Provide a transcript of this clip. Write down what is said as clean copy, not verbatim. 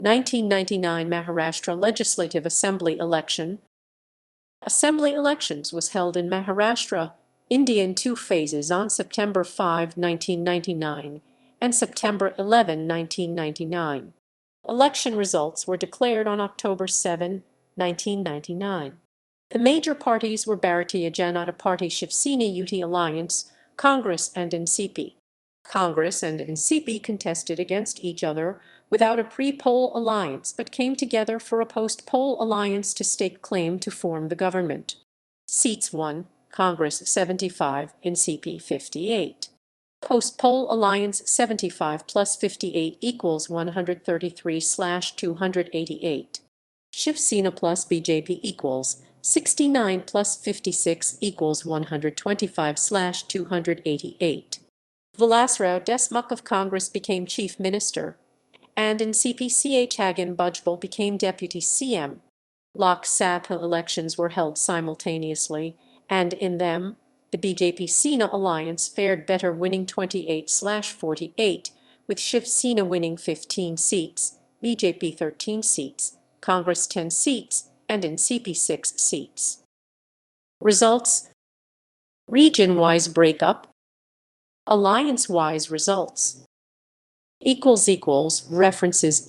1999 Maharashtra Legislative Assembly election. Assembly elections was held in Maharashtra, India in two phases on September 5, 1999 and September 11, 1999. Election results were declared on October 7, 1999. The major parties were Bharatiya Janata Party, Shiv Sena Yuti Alliance, Congress and NCP. Congress and NCP contested against each other without a pre-poll alliance but came together for a post-poll alliance to stake claim to form the government. Seats won, Congress 75, NCP 58. Post-poll alliance 75 plus 58 equals 133/288. Shiv Sena plus BJP equals 69 plus 56 equals 125/288. Vilasrao Deshmukh of Congress became Chief Minister, and in CPCA Chhagan Bhujbal became Deputy CM. Lok Sabha elections were held simultaneously, and in them, the BJP-Sena alliance fared better, winning 28/48, with Shiv Sena winning 15 seats, BJP 13 seats, Congress 10 seats, and NCP 6 seats. Results: region-wise breakup, alliance-wise results. References